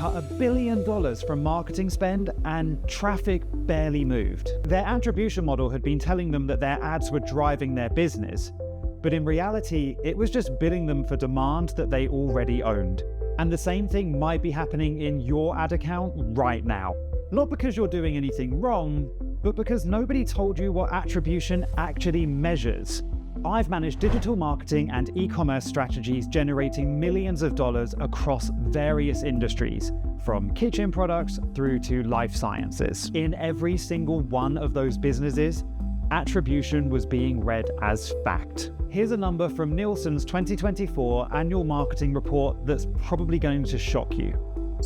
cut $1 billion from marketing spend and traffic barely moved. Their attribution model had been telling them that their ads were driving their business, but in reality, it was just billing them for demand that they already owned. And the same thing might be happening in your ad account right now. Not because you're doing anything wrong, but because nobody told you what attribution actually measures. I've managed digital marketing and e-commerce strategies generating millions of dollars across various industries, from kitchen products through to life sciences. In every single one of those businesses, attribution was being read as fact. Here's a number from Nielsen's 2024 annual marketing report that's probably going to shock you.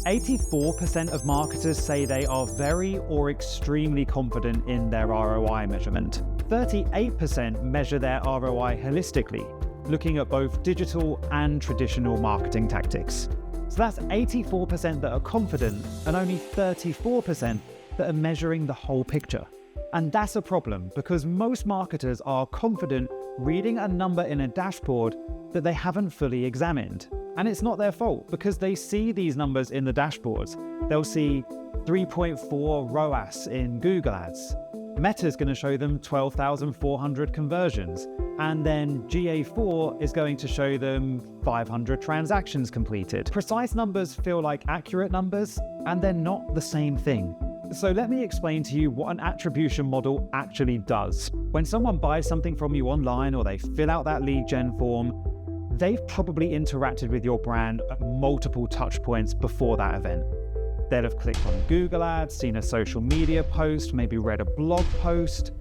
84% of marketers say they are very or extremely confident in their ROI measurement. 38% measure their ROI holistically, looking at both digital and traditional marketing tactics. So that's 84% that are confident and only 34% that are measuring the whole picture. And that's a problem because most marketers are confident reading a number in a dashboard that they haven't fully examined. And it's not their fault because they see these numbers in the dashboards. They'll see 3.4 ROAS in Google Ads. Meta's going to show them 12,400 conversions. And then GA4 is going to show them 500 transactions completed. Precise numbers feel like accurate numbers, and they're not the same thing. So let me explain to you what an attribution model actually does. When someone buys something from you online or they fill out that lead gen form, they've probably interacted with your brand at multiple touch points before that event. They'll have clicked on Google Ads, seen a social media post, maybe read a blog post,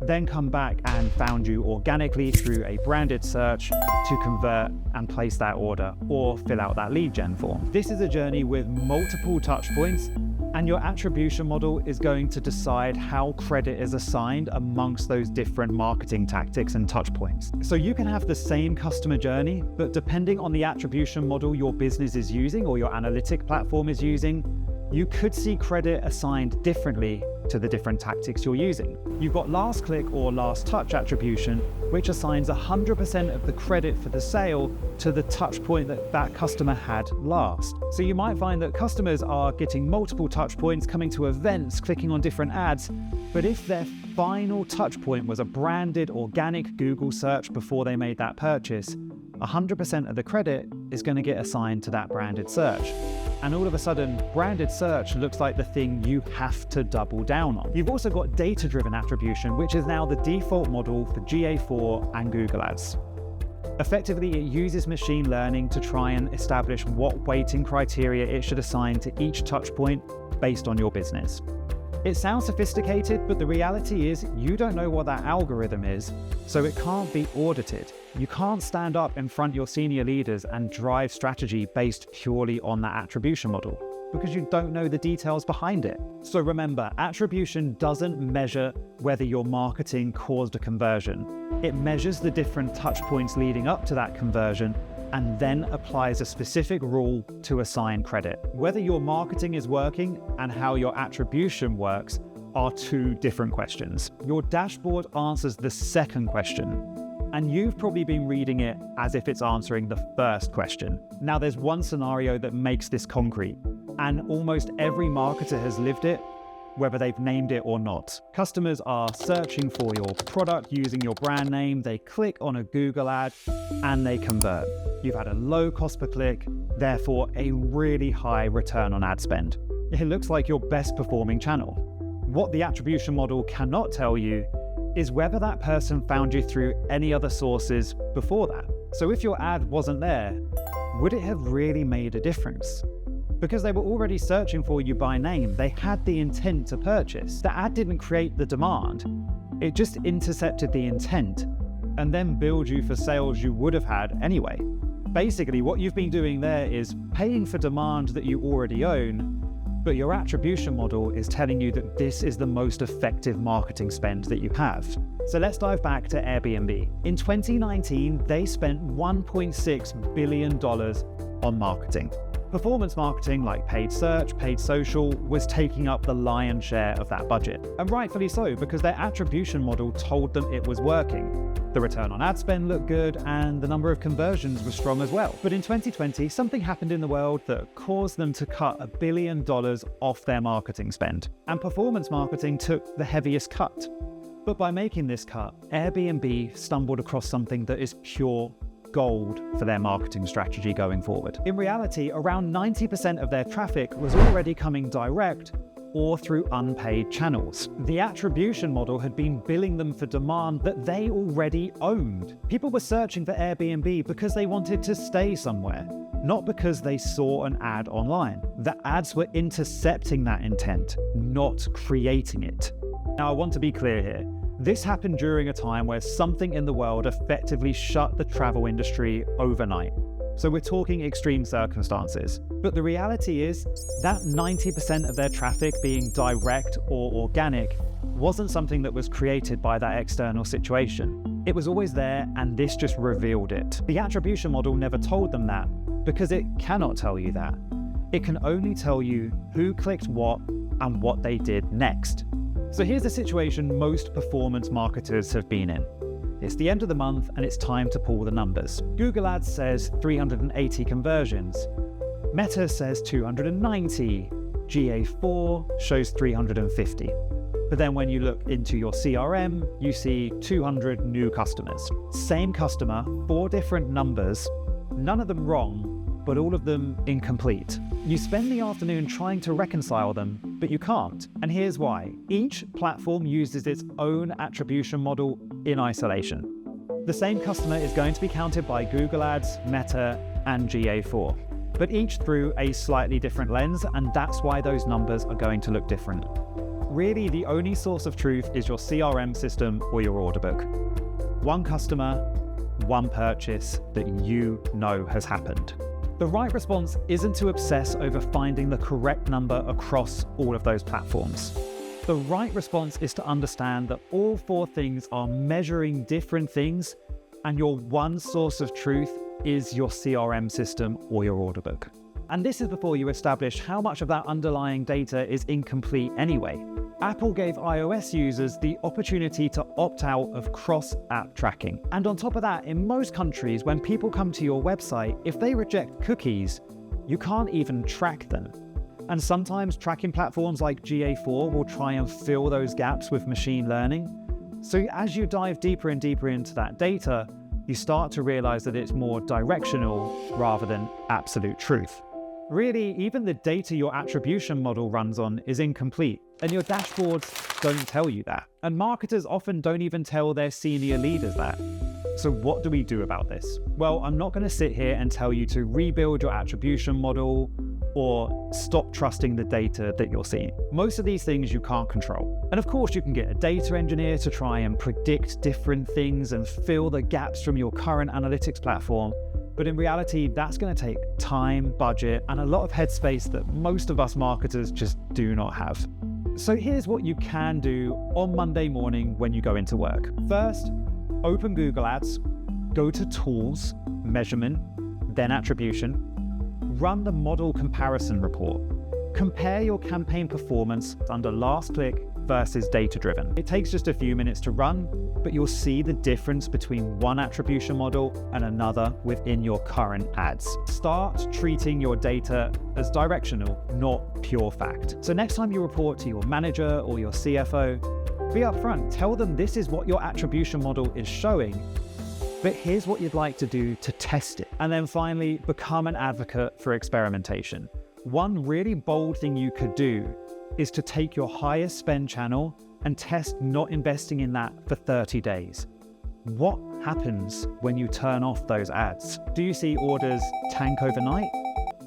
then come back and found you organically through a branded search to convert and place that order or fill out that lead gen form. This is a journey with multiple touch points, and your attribution model is going to decide how credit is assigned amongst those different marketing tactics and touch points. So you can have the same customer journey, but depending on the attribution model your business is using or your analytic platform is using, you could see credit assigned differently to the different tactics you're using. You've got last click or last touch attribution, which assigns 100% of the credit for the sale to the touch point that that customer had last. So you might find that customers are getting multiple touch points, coming to events, clicking on different ads, but if their final touch point was a branded organic Google search before they made that purchase, 100% of the credit is going to get assigned to that branded search. And all of a sudden, branded search looks like the thing you have to double down on. You've also got data-driven attribution, which is now the default model for GA4 and Google Ads. Effectively, it uses machine learning to try and establish what weighting criteria it should assign to each touch point based on your business. It sounds sophisticated, but the reality is you don't know what that algorithm is, so it can't be audited. You can't stand up in front of your senior leaders and drive strategy based purely on that attribution model because you don't know the details behind it. So remember, attribution doesn't measure whether your marketing caused a conversion. It measures the different touch points leading up to that conversion and then applies a specific rule to assign credit. Whether your marketing is working and how your attribution works are two different questions. Your dashboard answers the second question, and you've probably been reading it as if it's answering the first question. Now, there's one scenario that makes this concrete, and almost every marketer has lived it, whether they've named it or not. Customers are searching for your product using your brand name, they click on a Google ad, and they convert. You've had a low cost per click, therefore a really high return on ad spend. It looks like your best performing channel. What the attribution model cannot tell you is whether that person found you through any other sources before that. So if your ad wasn't there, would it have really made a difference? Because they were already searching for you by name, they had the intent to purchase. The ad didn't create the demand, it just intercepted the intent and then billed you for sales you would have had anyway. Basically, what you've been doing there is paying for demand that you already own, but your attribution model is telling you that this is the most effective marketing spend that you have. So let's dive back to Airbnb. In 2019, they spent $1.6 billion on marketing. Performance marketing like paid search, paid social was taking up the lion's share of that budget. And rightfully so, because their attribution model told them it was working. The return on ad spend looked good and the number of conversions was strong as well. But in 2020, something happened in the world that caused them to cut $1 billion off their marketing spend. And performance marketing took the heaviest cut. But by making this cut, Airbnb stumbled across something that is pure gold for their marketing strategy going forward. In reality, around 90% of their traffic was already coming direct or through unpaid channels. The attribution model had been billing them for demand that they already owned. People were searching for Airbnb because they wanted to stay somewhere, not because they saw an ad online. The ads were intercepting that intent, not creating it. Now, I want to be clear here. This happened during a time where something in the world effectively shut the travel industry overnight. So we're talking extreme circumstances. But the reality is that 90% of their traffic being direct or organic wasn't something that was created by that external situation. It was always there, and this just revealed it. The attribution model never told them that because it cannot tell you that. It can only tell you who clicked what and what they did next. So here's the situation most performance marketers have been in. It's the end of the month and it's time to pull the numbers. Google Ads says 380 conversions. Meta says 290. GA4 shows 350. But then when you look into your CRM, you see 200 new customers. Same customer, 4 different numbers, none of them wrong, but all of them incomplete. You spend the afternoon trying to reconcile them, but you can't. And here's why. Each platform uses its own attribution model in isolation. The same customer is going to be counted by Google Ads, Meta, and GA4, but each through a slightly different lens, and that's why those numbers are going to look different. Really, the only source of truth is your CRM system or your order book. One customer, one purchase that you know has happened. The right response isn't to obsess over finding the correct number across all of those platforms. The right response is to understand that all 4 things are measuring different things, and your one source of truth is your CRM system or your order book. And this is before you establish how much of that underlying data is incomplete anyway. Apple gave iOS users the opportunity to opt out of cross-app tracking. And on top of that, in most countries, when people come to your website, if they reject cookies, you can't even track them. And sometimes tracking platforms like GA4 will try and fill those gaps with machine learning. So as you dive deeper and deeper into that data, you start to realize that it's more directional rather than absolute truth. Really, even the data your attribution model runs on is incomplete, and your dashboards don't tell you that. And marketers often don't even tell their senior leaders that. So what do we do about this? Well, I'm not going to sit here and tell you to rebuild your attribution model or stop trusting the data that you're seeing. Most of these things you can't control. And of course, you can get a data engineer to try and predict different things and fill the gaps from your current analytics platform. But in reality, that's going to take time, budget, and a lot of headspace that most of us marketers just do not have. So here's what you can do on Monday morning when you go into work. First, open Google Ads, go to Tools, Measurement, then Attribution, run the model comparison report. Compare your campaign performance under last click versus data-driven. It takes just a few minutes to run, but you'll see the difference between one attribution model and another within your current ads. Start treating your data as directional, not pure fact. So next time you report to your manager or your CFO, be upfront. Tell them this is what your attribution model is showing, but here's what you'd like to do to test it. And then finally, become an advocate for experimentation. One really bold thing you could do is to take your highest spend channel and test not investing in that for 30 days. What happens when you turn off those ads? Do you see orders tank overnight?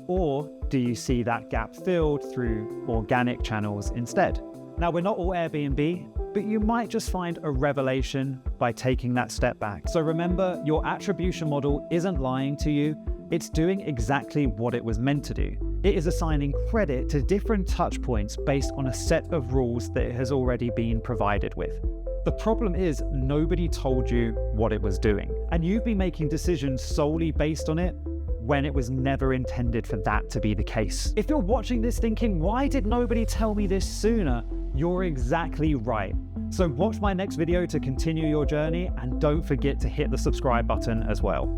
Or do you see that gap filled through organic channels instead? Now, we're not all Airbnb, but you might just find a revelation by taking that step back. So remember, your attribution model isn't lying to you. It's doing exactly what it was meant to do. It is assigning credit to different touch points based on a set of rules that it has already been provided with. The problem is nobody told you what it was doing, and you've been making decisions solely based on it when it was never intended for that to be the case. If you're watching this thinking, why did nobody tell me this sooner? You're exactly right. So watch my next video to continue your journey, and don't forget to hit the subscribe button as well.